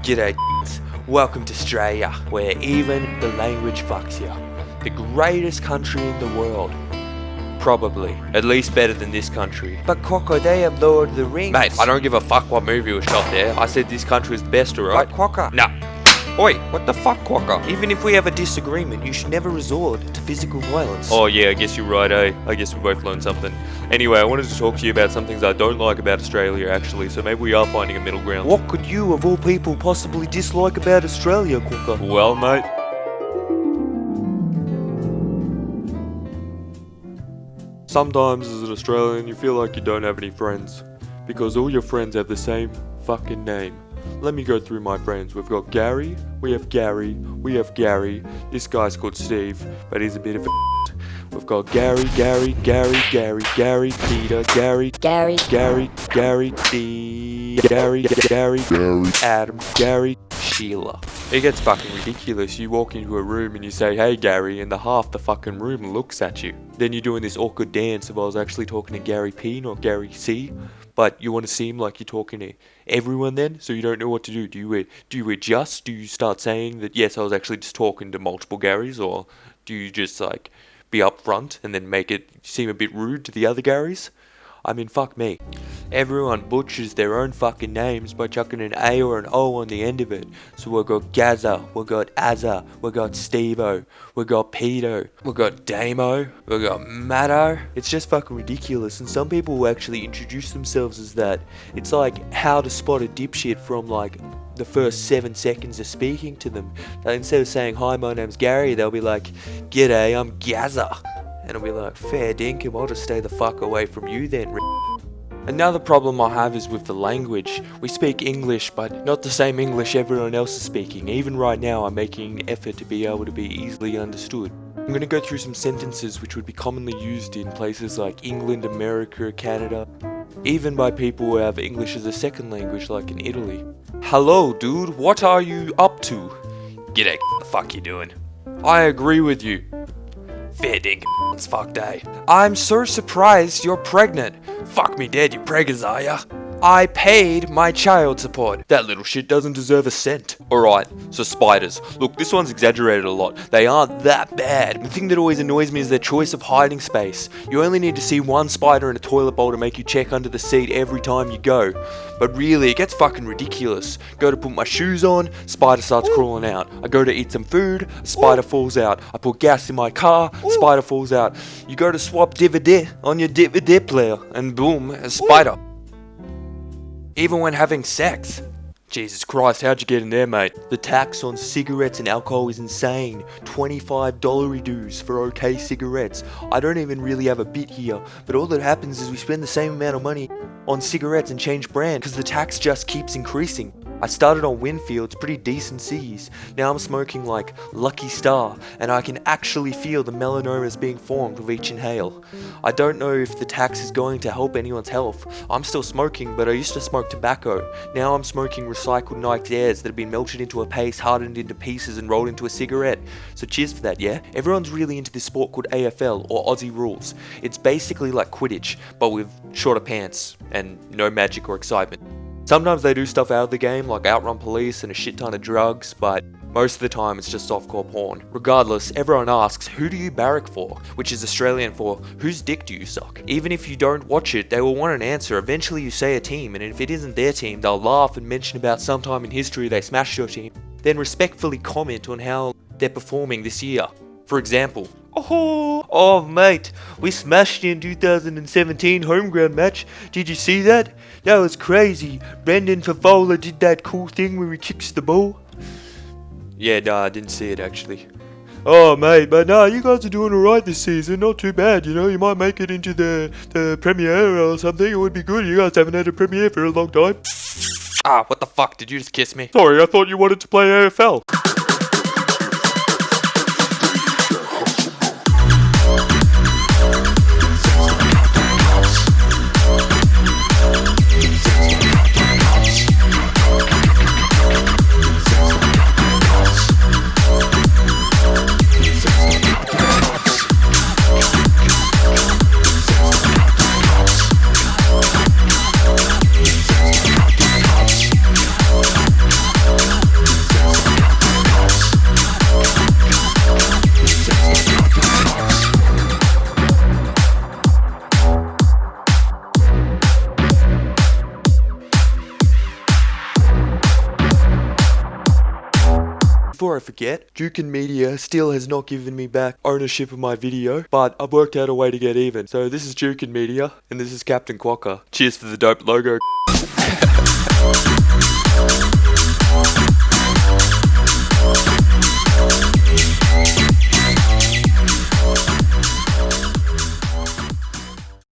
G'day, welcome to Australia, where even the language fucks you. The greatest country in the world. Probably. At least better than this country. But Quokka, they have Lord of the Rings. Mate, I don't give a fuck what movie was shot there. I said this country is the best, alright? Like Quokka. Nah. Oi, what the fuck, Quokka? Even if we have a disagreement, you should never resort to physical violence. Oh yeah, I guess you're right, eh? I guess we both learned something. Anyway, I wanted to talk to you about some things I don't like about Australia, actually, so maybe we are finding a middle ground. What could you, of all people, possibly dislike about Australia, Quokka? Well, mate. Sometimes as an Australian, you feel like you don't have any friends, because all your friends have the same fucking name. Let me go through my friends. We've got Gary, we have Gary, this guy's called Steve, but he's a bit of a We've got Gary, Peter, Gary, D, Gary, Adam, Gary, Sheila. It gets fucking ridiculous. You walk into a room and you say, hey Gary, and half the fucking room looks at you. Then you're doing this awkward dance of I was actually talking to Gary P, not Gary C. But you want to seem like you're talking to everyone then, so you don't know what to do. Do you adjust? Do you start saying that, yes, I was actually just talking to multiple Garys? Or do you just, like, be upfront and then make it seem a bit rude to the other Garys? I mean, fuck me. Everyone butchers their own fucking names by chucking an A or an O on the end of it. So we've got Gazza, we've got Azza, we've got Stevo, we've got Pedo, we've got Damo, we've got Matto. It's just fucking ridiculous, and some people will actually introduce themselves as that. It's like how to spot a dipshit from like the first 7 seconds of speaking to them. Like, instead of saying, hi, my name's Gary, they'll be like, g'day, I'm Gazza. And I'll be like, fair dinkum, I'll just stay the fuck away from you then. Another problem I have is with the language. We speak English, but not the same English everyone else is speaking. Even right now, I'm making an effort to be able to be easily understood. I'm going to go through some sentences which would be commonly used in places like England, America, Canada, even by people who have English as a second language like in Italy. Hello, dude, what are you up to? G'day, the fuck you doing? I agree with you. Fair dink, it's fuck day. I'm so surprised you're pregnant. Fuck me dead, you preggers, are ya? I paid my child support. That little shit doesn't deserve a cent. Alright, so spiders. Look, this one's exaggerated a lot. They aren't that bad. The thing that always annoys me is their choice of hiding space. You only need to see one spider in a toilet bowl to make you check under the seat every time you go. But really, it gets fucking ridiculous. Go to put my shoes on, spider starts crawling out. I go to eat some food, a spider falls out. I put gas in my car, spider falls out. You go to swap DVD on your DVD player, and boom, a spider. Even when having sex. Jesus Christ, how'd you get in there, mate? The tax on cigarettes and alcohol is insane. $25 dues for okay cigarettes. I don't even really have a bit here, but all that happens is we spend the same amount of money on cigarettes and change brand because the tax just keeps increasing. I started on Winfield's, pretty decent C's. Now I'm smoking like Lucky Star, and I can actually feel the melanomas being formed with each inhale. I don't know if the tax is going to help anyone's health. I'm still smoking, but I used to smoke tobacco. Now I'm smoking recycled Nike Airs that have been melted into a paste, hardened into pieces, and rolled into a cigarette. So cheers for that, yeah? Everyone's really into this sport called AFL, or Aussie Rules. It's basically like Quidditch, but with shorter pants, and no magic or excitement. Sometimes they do stuff out of the game, like outrun police and a shit ton of drugs, but most of the time it's just softcore porn. Regardless, everyone asks, who do you barrack for? Which is Australian for, whose dick do you suck? Even if you don't watch it, they will want an answer. Eventually you say a team, and if it isn't their team, they'll laugh and mention about sometime in history they smashed your team, then respectfully comment on how they're performing this year. For example, oh mate, we smashed you in 2017 home ground match. Did you see that? That was crazy. Brendan Favola did that cool thing where he kicks the ball. Yeah, nah, I didn't see it actually. Oh mate, but nah, you guys are doing alright this season, not too bad, you know, you might make it into the premiere or something, it would be good, you guys haven't had a premiere for a long time. Ah, what the fuck, did you just kiss me? Sorry, I thought you wanted to play AFL. before I forget, Jukin Media still has not given me back ownership of my video, but I've worked out a way to get even. So this is Jukin Media, and this is Captain Quokka. Cheers for the dope logo.